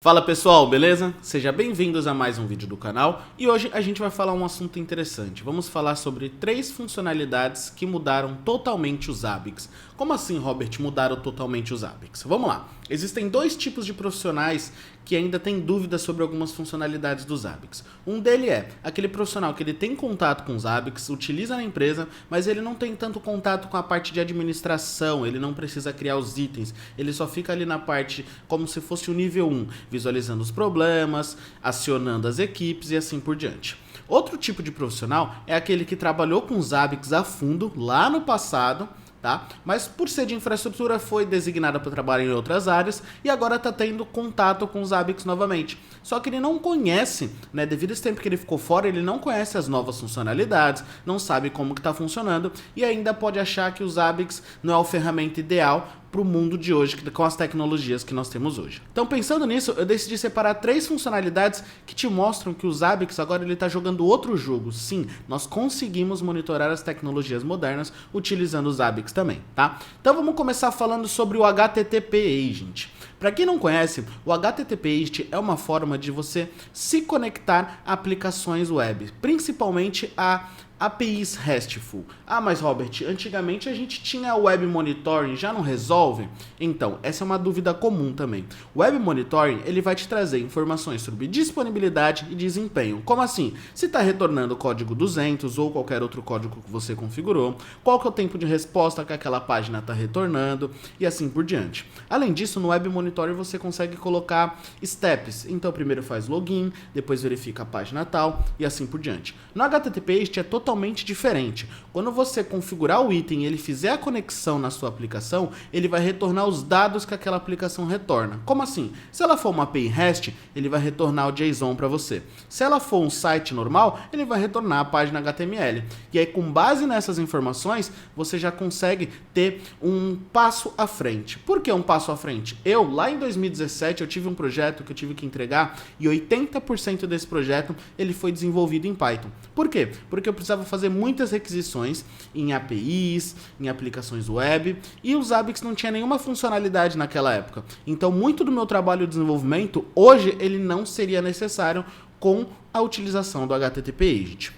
Fala pessoal, beleza? Sejam bem-vindos a mais um vídeo do canal e hoje a gente vai falar um assunto interessante. Vamos falar sobre 3 funcionalidades que mudaram totalmente os Zabbix. Como assim, Robert, mudaram totalmente os Zabbix? Vamos lá. Existem 2 tipos de profissionais que ainda têm dúvidas sobre algumas funcionalidades dos Zabbix. Um dele é aquele profissional que ele tem contato com os Zabbix, utiliza na empresa, mas ele não tem tanto contato com a parte de administração, ele não precisa criar os itens, ele só fica ali na parte como se fosse o nível 1, visualizando os problemas, acionando as equipes e assim por diante. Outro tipo de profissional é aquele que trabalhou com os Zabbix a fundo lá no passado, tá? Mas por ser de infraestrutura foi designado para trabalhar em outras áreas e agora está tendo contato com os Zabbix novamente. Só que ele não conhece, né? Devido a esse tempo que ele ficou fora, ele não conhece as novas funcionalidades, não sabe como que está funcionando e ainda pode achar que os Zabbix não é a ferramenta ideal para o mundo de hoje, com as tecnologias que nós temos hoje. Então, pensando nisso, eu decidi separar 3 funcionalidades que te mostram que o Zabbix agora ele está jogando outro jogo. Sim, nós conseguimos monitorar as tecnologias modernas utilizando o Zabbix também, tá? Então, vamos começar falando sobre o HTTP Agent. Para quem não conhece, o HTTP Agent é uma forma de você se conectar a aplicações web, principalmente a APIs RESTful. Ah, mas Robert, antigamente a gente tinha Web Monitoring, já não resolve? Então, essa é uma dúvida comum também. O Web Monitoring, ele vai te trazer informações sobre disponibilidade e desempenho. Como assim? Se está retornando o código 200 ou qualquer outro código que você configurou, qual que é o tempo de resposta que aquela página está retornando e assim por diante. Além disso, no Web Monitoring você consegue colocar steps. Então, primeiro faz login, depois verifica a página tal e assim por diante. No HTTP Agent é totalmente diferente. Quando você configurar o item e ele fizer a conexão na sua aplicação, ele vai retornar os dados que aquela aplicação retorna. Como assim? Se ela for uma API REST, ele vai retornar o JSON para você. Se ela for um site normal, ele vai retornar a página HTML. E aí, com base nessas informações, você já consegue ter um passo à frente. Por que um passo à frente? Lá em 2017, eu tive um projeto que eu tive que entregar e 80% desse projeto ele foi desenvolvido em Python. Por quê? Porque eu precisava fazer muitas requisições em APIs, em aplicações web, e o Zabbix não tinha nenhuma funcionalidade naquela época. Então, muito do meu trabalho de desenvolvimento, hoje, ele não seria necessário com a utilização do HTTP Agent.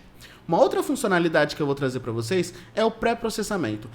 Uma outra funcionalidade que eu vou trazer para vocês é o pré-processamento.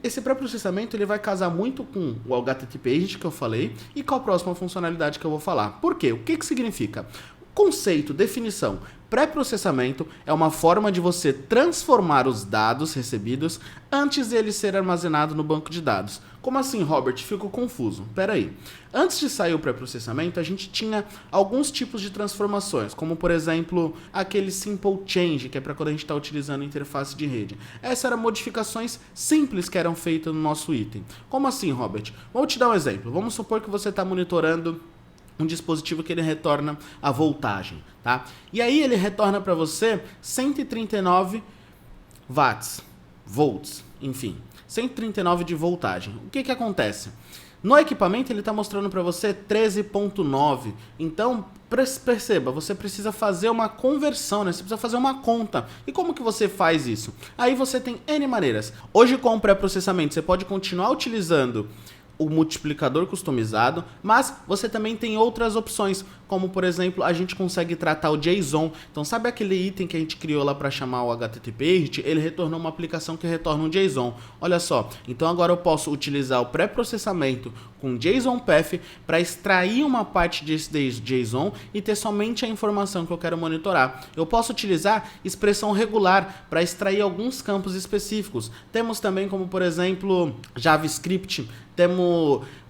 Esse pré-processamento ele vai casar muito com o HTTP Agent que eu falei e com a próxima funcionalidade que eu vou falar. Por quê? O que significa? Conceito, definição. Pré-processamento é uma forma de você transformar os dados recebidos antes de ele ser armazenado no banco de dados. Como assim, Robert? Fico confuso. Pera aí. Antes de sair o pré-processamento, a gente tinha alguns tipos de transformações, como por exemplo, aquele simple change, que é para quando a gente está utilizando a interface de rede. Essas eram modificações simples que eram feitas no nosso item. Como assim, Robert? Vou te dar um exemplo. Vamos supor que você está monitorando um dispositivo que ele retorna a voltagem, tá? E aí ele retorna para você 139 volts, enfim, 139 de voltagem. O que acontece? No equipamento ele está mostrando para você 13.9, então perceba, você precisa fazer uma conversão, né? Você precisa fazer uma conta. E como que você faz isso? Aí você tem N maneiras. Hoje com o pré-processamento você pode continuar utilizando o multiplicador customizado, mas você também tem outras opções, como por exemplo, a gente consegue tratar o JSON. Então sabe aquele item que a gente criou lá para chamar o HTTP Agent? Ele retornou uma aplicação que retorna um JSON. Olha só, então agora eu posso utilizar o pré-processamento com JSON Path para extrair uma parte desse JSON e ter somente a informação que eu quero monitorar. Eu posso utilizar expressão regular para extrair alguns campos específicos. Temos também como por exemplo JavaScript, temos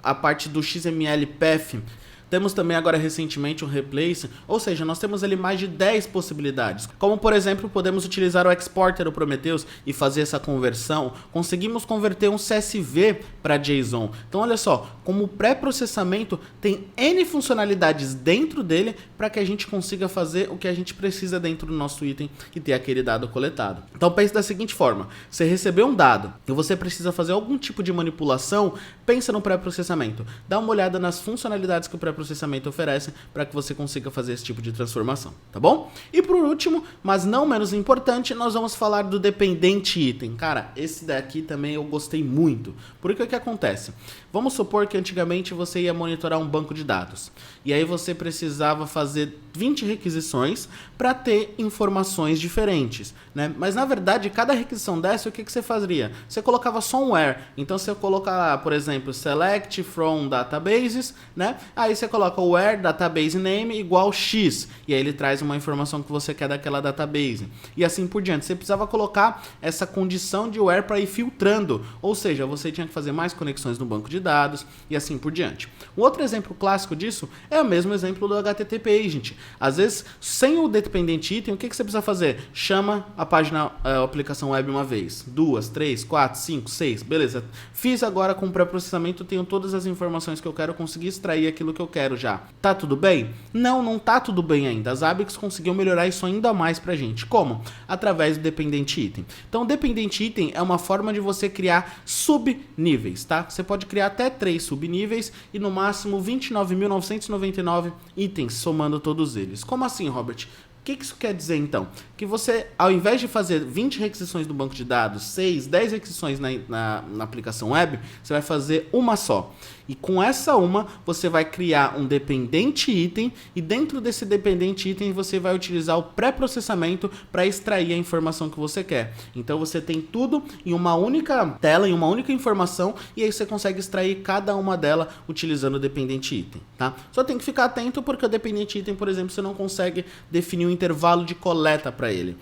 a parte do XML Path, temos também agora recentemente um Replace, ou seja, nós temos ali mais de 10 possibilidades. Como por exemplo, podemos utilizar o Exporter, o Prometheus, e fazer essa conversão. Conseguimos converter um CSV para JSON. Então olha só, como pré-processamento tem N funcionalidades dentro dele para que a gente consiga fazer o que a gente precisa dentro do nosso item e ter aquele dado coletado. Então pense da seguinte forma, você recebeu um dado e você precisa fazer algum tipo de manipulação, pensa no pré-processamento. Dá uma olhada nas funcionalidades que o pré-processamento pré-processamento oferece para que você consiga fazer esse tipo de transformação, tá bom? E por último, mas não menos importante, nós vamos falar do dependente item. Cara, esse daqui também eu gostei muito. Porque o que acontece? Vamos supor que antigamente você ia monitorar um banco de dados. E aí você precisava fazer 20 requisições para ter informações diferentes, né? Mas na verdade, cada requisição dessa, o que você fazia? Você colocava só um where. Então você coloca, por exemplo, select from databases, né? Aí você coloca o where database name igual x. E aí ele traz uma informação que você quer daquela database. E assim por diante. Você precisava colocar essa condição de where para ir filtrando. Ou seja, você tinha que fazer mais conexões no banco de dados e assim por diante. Um outro exemplo clássico disso é o mesmo exemplo do HTTP Agent. Às vezes, sem o dependente item, o que você precisa fazer? Chama a página, a aplicação web uma vez, 2, 3, 4, 5, 6, beleza. Fiz agora com o pré-processamento, tenho todas as informações que eu quero, conseguir extrair aquilo que eu quero já. Tá tudo bem? Não, não tá tudo bem ainda. A Zabbix conseguiu melhorar isso ainda mais pra gente. Como? Através do dependente item. Então, o dependente item é uma forma de você criar subníveis, tá? Você pode criar até 3 subníveis e no máximo 29.999 itens, somando todos eles. Como assim, Robert? O que isso quer dizer então? Que você, ao invés de fazer 20 requisições no banco de dados, 6, 10 requisições na aplicação web, você vai fazer uma só. E com essa uma, você vai criar um dependente item e dentro desse dependente item você vai utilizar o pré-processamento para extrair a informação que você quer. Então você tem tudo em uma única tela, em uma única informação e aí você consegue extrair cada uma delas utilizando o dependente item, tá? Só tem que ficar atento porque o dependente item, por exemplo, você não consegue definir um intervalo de coleta para ele.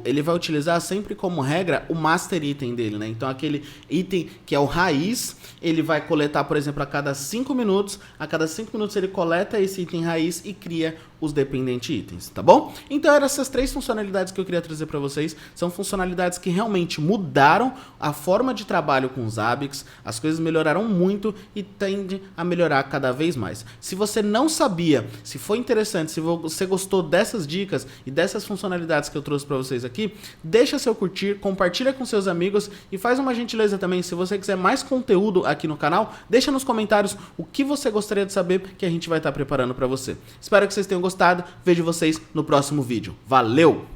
Ele vai utilizar sempre como regra o master item dele, né? Então aquele item que é o raiz, ele vai coletar, por exemplo, a cada 5 minutos. A cada 5 minutos ele coleta esse item raiz e cria os dependente itens, tá bom? Então eram essas 3 funcionalidades que eu queria trazer para vocês. São funcionalidades que realmente mudaram a forma de trabalho com os Zabbix. As coisas melhoraram muito e tende a melhorar cada vez mais. Se você não sabia, se foi interessante, se você gostou dessas dicas e dessas funcionalidades que eu trouxe para vocês aqui, deixa seu curtir, compartilha com seus amigos e faz uma gentileza também, se você quiser mais conteúdo aqui no canal, deixa nos comentários o que você gostaria de saber que a gente vai estar preparando para você. Espero que vocês tenham gostado, vejo vocês no próximo vídeo. Valeu!